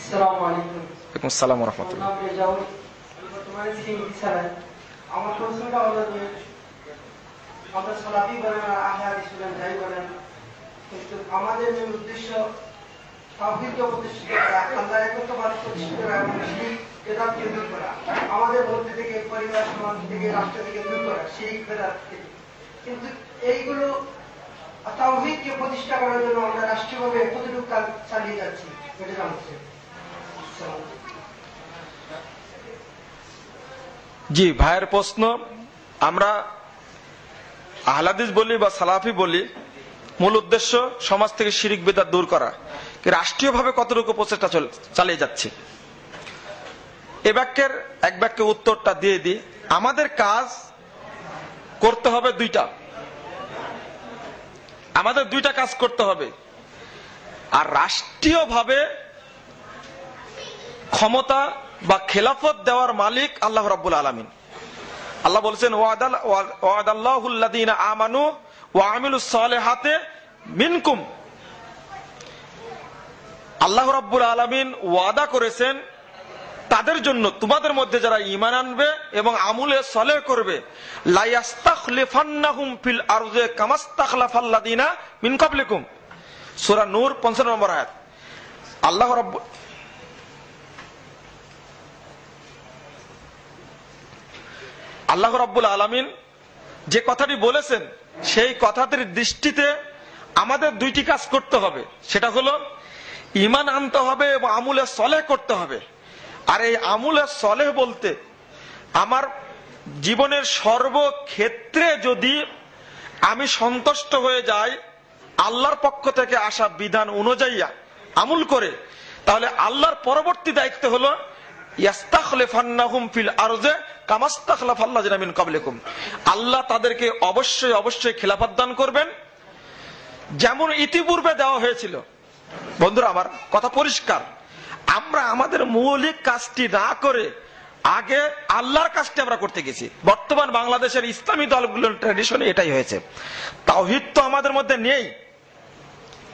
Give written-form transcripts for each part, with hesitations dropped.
আসসালামু আলাইকুম। ওয়ালাইকুম আসসালাম ওয়া রাহমাতুল্লাহ। বর্তমানে সিএনজি চালায়। আমার প্রশ্নটা হলো যে আমরা সালাফি বলেন আর আহলে হাদিস বলেন যাই বলেন, কিন্তু আমাদের মূল উদ্দেশ্য তাওহীদকে প্রতিষ্ঠিত করা, আল্লাহর একত্ববাদ প্রতিষ্ঠিত করা এবং শিরক বেদাতকে দূর করা, আমাদের মধ্যে থেকে, পরিবার সমাজ থেকে, রাষ্ট্র থেকে দূর করা শিরক বেদাত থেকে। কিন্তু এইগুলো তাওহীদকে প্রতিষ্ঠা করার জন্য আমরা রাষ্ট্রীয়ভাবে কতটুকু কাজ চালিয়ে যাচ্ছি এটা জানতে চাই। জি, ভাইয়ের প্রশ্ন। আমরা আহলে হাদিস বলি বা সালাফি বলি, মূল উদ্দেশ্য সমাজ থেকে শিরক বিদআত দূর করা। রাষ্ট্রীয়ভাবে কতটুকু প্রচেষ্টা চালিয়ে যাচ্ছে, এ বাক্যের এক বাক্যে উত্তরটা দিয়ে দিই। আমাদের কাজ করতে হবে দুইটা, আমাদের দুইটা কাজ করতে হবে। আর রাষ্ট্রীয়ভাবে ক্ষমতা বা খেলাফত দেওয়ার মালিক আল্লাহ রাব্বুল আলামিন। আল্লাহ বলছেন ওয়াদাল্লাহুল্লাযীনা আমানু ওয়া আমিলুস সালিহাতি মিনকুম। আল্লাহ রাব্বুল আলামিন ওয়াদা করেছেন তাদের জন্য, তোমাদের মধ্যে যারা ঈমান আনবে এবং আমলে সালেহ করবে, লা ইস্তাখলিফান্নাহুম ফিল আরদি কামাস্তাখলাফাল্লাযীনা মিন ক্বাবলিকুম। সূরা নূর ৫৫ নম্বর আয়াত। আল্লাহ রাব্বুল আলামিন যে কথাটি বলেছেন, সেই কথাটির দৃষ্টিতে আমাদের দুইটি কাজ করতে হবে। সেটা হলো ঈমান আনতে হবে এবং আমলে সালেহ করতে হবে। আর এই আমলে সালেহ বলতে আমার জীবনের সর্বক্ষেত্রে যদি আমি সন্তুষ্ট হয়ে যাই আল্লাহর পক্ষ থেকে আসা বিধান অনুযায়ী আমল করে, তাহলে আল্লাহর পরবর্তী দায়িত্ব হলো ইয়াস্তাখলিফান্নাহুম ফিল আরদি কামাস্তাখলাফাল্লাযীনা মিন ক্বাবলিকুম। আল্লাহ তাদেরকে অবশ্যই অবশ্যই খেলাফত দান করবেন, যেমন ইতিপূর্বে দেওয়া হয়েছিল। বন্ধুরা, আমার কথা পরিষ্কার। আমরা আমাদের মৌলিক কাজটি না করে আগে আল্লাহর কাজটি আমরা করতে গেছি। বর্তমান বাংলাদেশের ইসলামী দলগুলোর ট্র্যাডিশনে এটাই হয়েছে। তাওহীদ তো আমাদের মধ্যে নেই,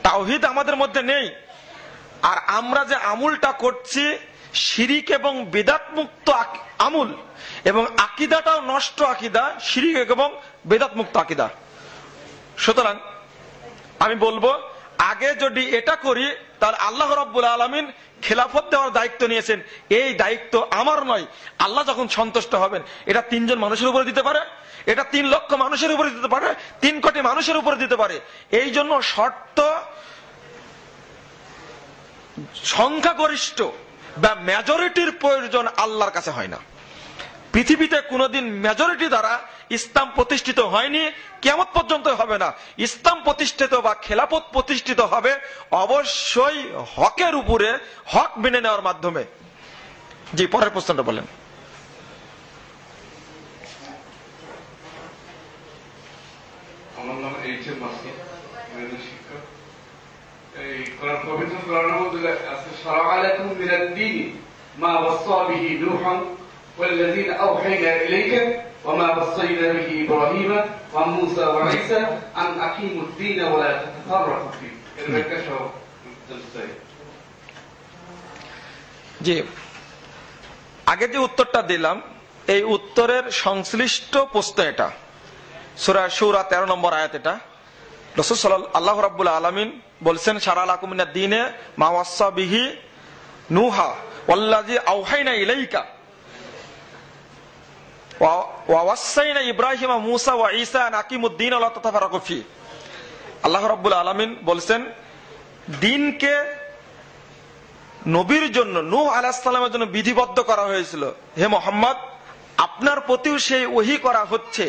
তাওহীদ আমাদের মধ্যে নেই। আর আমরা যে আমলটা করছি শিরিক এবং বিদআত মুক্ত আমল, এবং আকীদাটাও নষ্ট আকীদা, শিরিক এবং বিদআত মুক্ত আকীদা। সুতরাং আমি বলবো, আগে যদি এটা করি তাহলে আল্লাহ রাব্বুল আলামিন খেলাফত দেওয়ার দায়িত্ব নিয়েছেন। এই দায়িত্ব আমার নয়, আল্লাহ যখন সন্তুষ্ট হবেন এটা ৩ জন মানুষের উপরে দিতে পারে, এটা ৩ লক্ষ মানুষের উপরে দিতে পারে, ৩ কোটি মানুষের উপরে দিতে পারে। এই জন্য শর্ত সংখ্যাগরিষ্ঠ বা মেজরিটির প্রয়োজন আল্লাহর কাছে হয় না। পৃথিবীতে কোনোদিন মেজরিটি দ্বারা ইসলাম প্রতিষ্ঠিত হয়নি, কিয়ামত পর্যন্ত হবে না। ইসলাম প্রতিষ্ঠিত বা খেলাফত প্রতিষ্ঠিত হবে অবশ্যই হকের উপরে, হক মেনে নেওয়ার মাধ্যমে। জি, পরের প্রশ্নটা বলেন। আমার নাম এইচ.এম. মাসুদ, শিক্ষক। এই পবিত্র কোরআনের মধ্যে আছে শারা'a লাকুম মিনাদ দীন মা ওয়াসা বিহি নূহান ওয়াল্লাযীনা আওহায়না ইলাইকা ওয়া মা ওয়াসাইনা বিহি ইব্রাহিমা ওয়া মূসা ওয়া ঈসা আন আকিমুদ দীন ওয়া লা তাতাফাররাকু ফীহি। এর ব্যাখ্যা সহ জানতে চাই। জি, আগে যে উত্তরটা দিলাম এই উত্তরের সংশ্লিষ্ট প্রশ্ন এটা। সূরা শুরা 13 নম্বর আয়াত। এটা রাসূল আল্লাহ রাব্বুল আলামিন বলছেন শারা'a লাকুম মিনাদ দীনে মা ওয়াসা বিহি নূহা ওয়াল্লাযী আওহায়না ইলাইকা ওয়া ওয়াসাইনা ইব্রাহিমা মূসা ওয়া ঈসা আন আকিমুদ দীন ওয়া লা তাতাফাররাকু ফীহি। আল্লাহ রাব্বুল আলামিন বলছেন দ্বীনকে নবীর জন্য, নূহ আলাইহিস সালামের জন্য বিধিবদ্ধ করা হয়েছিল। হে মুহাম্মদ, আপনার প্রতিও সেই ওহী করা হচ্ছে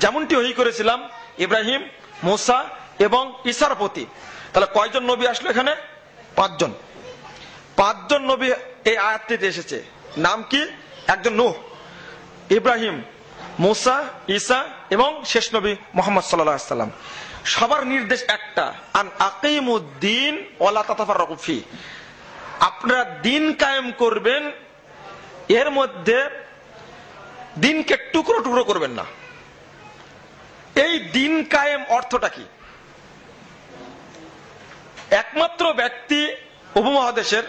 যেমনটি ওহী করেছিলাম ইব্রাহিম, মূসা এবং ঈসার প্রতি। তাহলে কয়জন নবী আসলো এখানে? 5 জন। 5 জন নবী এই আয়াতটিতে এসেছে। নাম কি? একজন নূহ, ইব্রাহিম, মূসা, ঈসা এবং শেষ নবী মুহাম্মদ সাল্লাল্লাহু আলাইহি সাল্লাম। সবার নির্দেশ একটা, আন আকিমুদ্দিন ওয়া লা তাতাফাররাকু ফি। আপনারা দিন কায়েম করবেন, এর মধ্যে দিনকে টুকরো টুকরো করবেন না। এই দিন কায়েম অর্থটা কি? একমাত্র ব্যক্তি উপমহাদেশের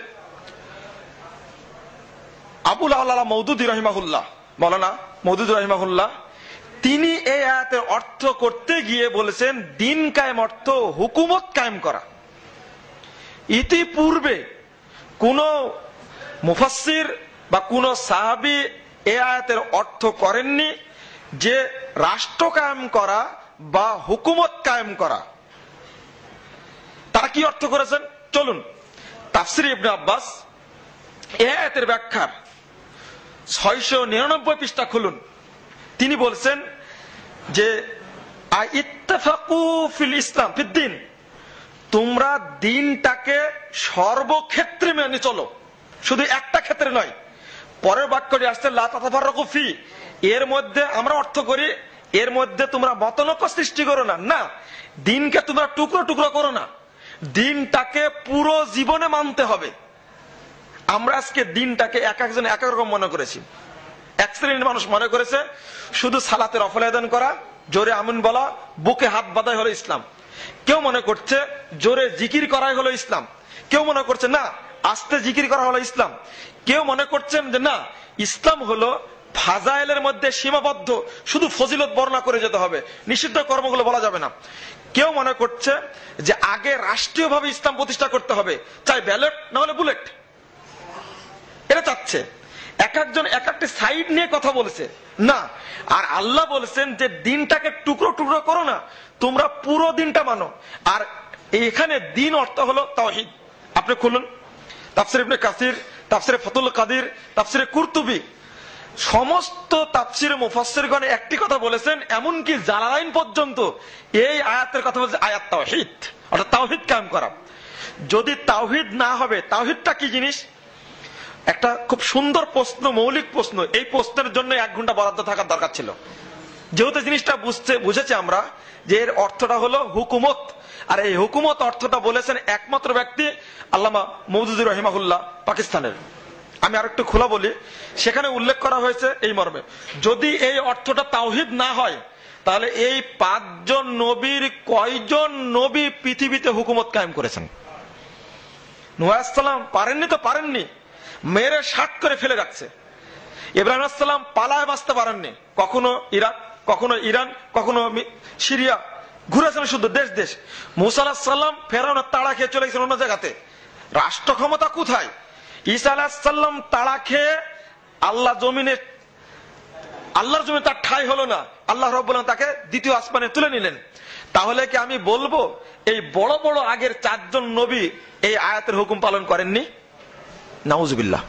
আবুল আল্লাহ মওদুদি রহিমাহুল্লাহ, মৌলানা মওদুদি রহিমাহুল্লাহ, তিনি এই আয়াতের অর্থ করতে গিয়ে বলেছেন দিন কায়েম অর্থ হুকুমত কায়েম করা। ইতিপূর্বে কোন মুফাসসির বা কোন সাহাবী এই আয়াতের অর্থ করেননি যে রাষ্ট্র কায়েম করা বা হুকুমত কায়েম করা। তারা কি অর্থ করেছেন? চলুন তাফসীর ইবনে আব্বাস এই আয়াতের ব্যাখ্যার 699 পৃষ্ঠা খুলুন। তিনি বলছেন যে ইত্তাফাকু ফিল ইসলাম ফিদ্দিন, তোমরা দিনটাকে সর্বক্ষেত্রে মেনে চলো, শুধু একটা ক্ষেত্রে নয়। পরের বাক্যটি আসছে লা তাতাফাররাকু ফি, এর মধ্যে আমরা অর্থ করি এর মধ্যে তোমরা মতনৈক্য সৃষ্টি করো না, না, দিনকে তোমরা টুকরো টুকরো করো না, দিনটাকে পুরো জীবনে মানতে হবে। আমরা আজকে দিনটাকে এক একজন এক এক রকম মনে করেছি। এক শ্রেণীর মানুষ মনে করেছে শুধু সালাতের নফল আদায় করা, জোরে আমিন বলা, বুকে হাত বাঁধাই হলো ইসলাম। কেউ মনে করছে জোরে জিকির করাই হলো ইসলাম। কেউ মনে করছে না আস্তে জিকির করা হলো ইসলাম। কেউ মনে করছেন যে না, ইসলাম হলো ফাজাইলের মধ্যে সীমাবদ্ধ, শুধু ফজিলত বর্ণনা করে যেতে হবে, নিষিদ্ধ কর্মগুলো বলা যাবে না। কেউ মনে করছে যে আগে রাষ্ট্রীয়ভাবে ইসলাম প্রতিষ্ঠা করতে হবে, চাই ব্যালট না হলে বুলেট। এটা চাচ্ছে, এক একজন এক একটি সাইড নিয়ে কথা বলেছে না। আর আল্লাহ বলেছেন যে দিনটাকে টুকরো টুকরো করো না, তোমরা পুরো দিনটা মানো। আর এখানে দিন অর্থ হলো তাওহীদ। আপনি খুলুন তাফসীর ইবনে কাসির, তাফসীরে ফাতুল কাদির, তাফসীরে কুরতুবী, সমস্ত তাফসীরে মুফাসসিরগণ একটি কথা বলেছেন, এমনকি জালালাইন পর্যন্ত এই আয়াতের কথা বলছে আয়াত তাওহীদ, অর্থাৎ তাওহীদ কায়েম করা। যদি তাওহীদ না হবে, তাওহীদটা কি জিনিস? একটা খুব সুন্দর প্রশ্ন, মৌলিক প্রশ্ন। এই প্রশ্নের জন্য 1 ঘন্টা বরাদ্দ থাকার দরকার ছিল। যেহেতু জিনিসটা বুঝেছি আমরা যে এর অর্থটা হলো হুকুমত, আর এই হুকুমত অর্থটা বলেছেন একমাত্র ব্যক্তি আল্লামা মওদুদি রহিমাহুল্লাহ, পাকিস্তানের। আমি আর একটু খোলা বলি, সেখানে উল্লেখ করা হয়েছে এই মর্মে, যদি এই অর্থটা তাওহীদ না হয় তাহলে এই 5 জন নবীর কয়জন নবী পৃথিবীতে হুকুমত কায়েম করেছেন? নূহ আলাইহিস সালাম পারেননি তো পারেননি, মেরে শাট করে ফেলে রাখছে। ইব্রাহিম আলাইহিস সালাম পালায় বাঁচতে পারেননি, কখনো ইরাক, কখনো ইরান, কখনো সিরিয়া ঘুরেছেন শুধু দেশ দেশ। মুসা আলাইহিস সালাম ফেরাউনের তাড়া খেয়ে চলে গেছেন অন্য জায়গাতে, রাষ্ট্র ক্ষমতা কোথায়? ঈসা আলাইহিস সালাম তাড়া খেয়ে আল্লাহর জমিনে তার ঠাঁই হলো না, আল্লাহ রাব্বুল আলামিন তাকে দ্বিতীয় আসমানে তুলে নিলেন। তাহলে কি আমি বলবো এই বড় বড় আগের 4 জন নবী এই আয়াতের হুকুম পালন করেননি? নাউজুবিল্লাহ।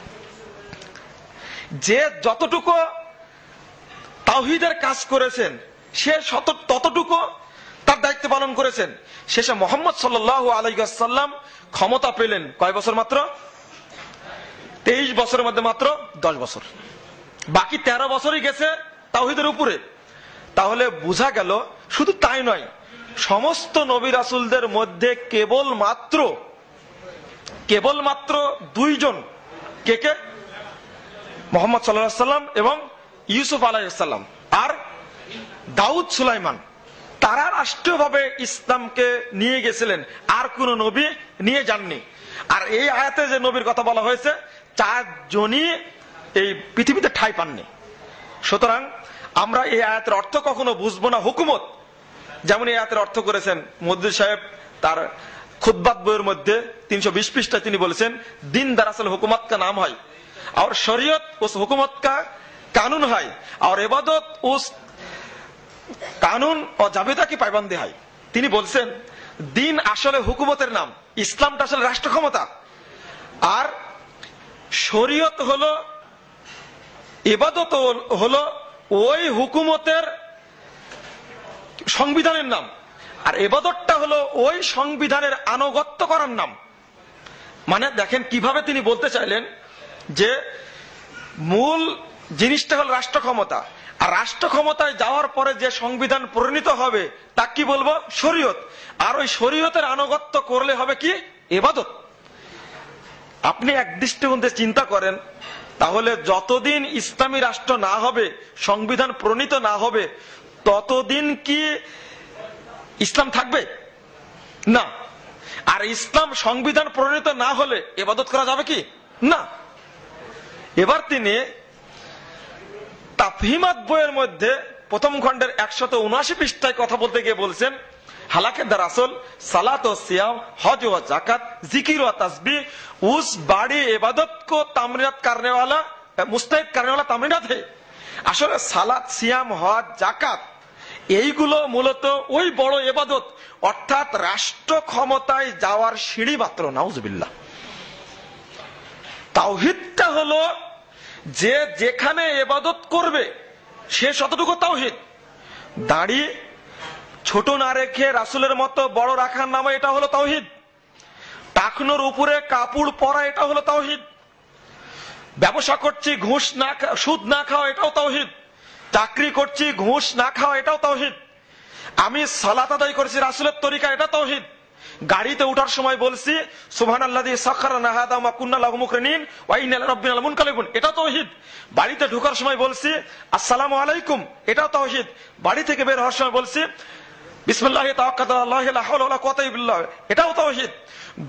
যে যতটুকু তাওহীদের কাজ করেছেন সে ততটুকু তার দায়িত্ব পালন করেছেন। শেষে মুহাম্মদ সাল্লাল্লাহু আলাইহি ওয়াসাল্লাম ক্ষমতা পেলেন কয় বছর? মাত্র 23 বছরের মধ্যে মাত্র 10 বছর, বাকি 13 বছরই গেছে তাওহীদের উপরে। তাহলে বোঝা গেল শুধু তাই নয়, সমস্ত নবী রাসূলদের মধ্যে কেবলমাত্র 2 জন, কে কে? মুহাম্মদ সাল্লাল্লাহু আলাইহি ওয়াসাল্লাম এবং ইউসুফ আলাইহিস সালাম আর দাউদ সুলাইমান। তারা রাষ্ট্রীয়ভাবে ইসলামকে নিয়ে গেছিলেন, আর কোন নবী নিয়ে যাননি। আর এই আয়াতে যে নবীর কথা বলা হয়েছে 4 জনই এই পৃথিবীতে ঠাঁই পাননি। সুতরাং আমরা এই আয়াতের অর্থ কখনো বুঝবো না হুকুমত, যেমন এই আয়াতের অর্থ করেছেন মুফতি সাহেব তার খুতবাত বইয়ের মধ্যে 320 পৃষ্ঠায় তিনি বলেছেন দিন দरअसल हुकूमत का नाम है और शरीयत उस हुकूमत का कानून है और इबादत उस कानून और जाबिता की पाबंदी है। তিনি বলছেন দিন আসলে হুকুমতের নাম, ইসলামটা আসলে রাষ্ট্র ক্ষমতা, আর শরীয়ত হলো, ইবাদত হলো ওই হুকুমতের সংবিধানের নাম, আর ইবাদতটা হলো ওই সংবিধানের আনুগত্য করার নাম। মানে দেখেন কিভাবে তিনি বলতে চাইলেন যে মূল জিনিসটা হলো রাষ্ট্র ক্ষমতা, আর রাষ্ট্র ক্ষমতায় যাওয়ার পরে যে সংবিধান প্রণীত হবে তা কি বলবো? শরীয়ত। আর ওই শরীয়তের আনুগত্য করলে হবে কি? ইবাদত। আপনি এক দৃষ্টিকোণে চিন্তা করেন, তাহলে যতদিন ইসলামী রাষ্ট্র না হবে, সংবিধান প্রণীত না হবে, ততদিন কি ইসলাম থাকবে? না। আর ইসলাম সংবিধান প্রণীত না হলে ইবাদত করা যাবে কি? না। এবার তিনি তাফহিমাত বইয়ের মধ্যে প্রথম খণ্ডের 179 পৃষ্ঠায় কথা বলতে গিয়ে বলছেন, हालांकि दरअसल सलात और सियाम, हज व जाकत, जिक्र व तस्बीह उस बड़ी इबादत को तामीरात करने वाला, मुस्तैद करने वाला तामीरात है। আসলে সালাত, সিয়াম, হজ, জাকাত এইগুলো মূলত ওই বড় ইবাদত, অর্থাৎ রাষ্ট্র ক্ষমতায় যাওয়ার সিঁড়ি মাত্র। নাউজুবিল্লাহ। তাওহীদটা হলো যে যেখানে ইবাদত করবে সে যতটুকু তাওহীদ। দাড়ি ছোট না রেখে রাসূলের মতো বড় রাখার নামে এটা হলো তাওহীদ। টাকনোর উপরে কাপড় পরা এটা হলো তাওহীদ। ব্যবসা করছি ঘুষ না, সুদ না খাওয়া এটাও তাওহীদ। চাকরি করছি ঘুষ না খাওয়া এটাও তাওহীদ। আমি সালাত আদায় করছি রাসূলের তরিকা, এটা তাওহীদ। গাড়িতে ওঠার সময় বলছি সুবহানাল্লাযী সাখারানা হাযা মা কুন্না লাহু মুকরিনিন ওয়া ইন্না ইলা রাব্বিনা লামুনকালিবুন, এটা তাওহীদ। বাড়িতে ঢোকার সময় বলছি আসসালামু আলাইকুম, এটাও তাওহীদ। বাড়ি থেকে বের হওয়ার সময় বলছি বিসমিল্লাহি তাওয়াক্কালতু আলাল্লাহি লা হাওলা ওয়ালা কুওয়াতা ইল্লা বিল্লাহ, এটাও তাওহীদ।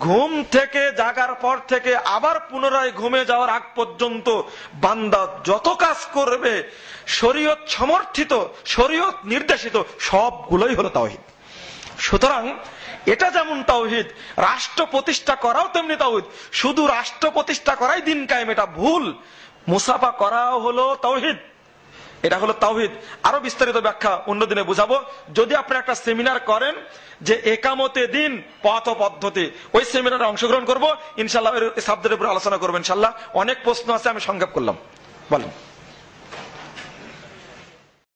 ঘুম থেকে জাগার পর থেকে আবার পুনরায় ঘুমে যাওয়ার আগ পর্যন্ত বান্দা যত কাজ করবে শরীয়ত সমর্থিত, শরীয়ত নির্দেশিত সবগুলোই হলো তাওহীদ। সুতরাং এটা যেমন তাওহীদ, রাষ্ট্র প্রতিষ্ঠা করাও তেমনি তাওহীদ। শুধু রাষ্ট্র প্রতিষ্ঠা করাই দিন কায়েম, এটা ভুল। মুসাফা করাও হলো তাওহীদ, এটা হলো তাওহীদ। আরো বিস্তারিত ব্যাখ্যা অন্যদিনে বুঝাবো। যদি আপনি একটা সেমিনার করেন যে একামতে দিন পথ পদ্ধতি, ওই সেমিনারে অংশগ্রহণ করবো ইনশাল্লাহ, এই সাবজেক্টের উপরে আলোচনা করবো ইনশাল্লাহ। অনেক প্রশ্ন আছে, আমি সংক্ষেপ করলাম। বলেন।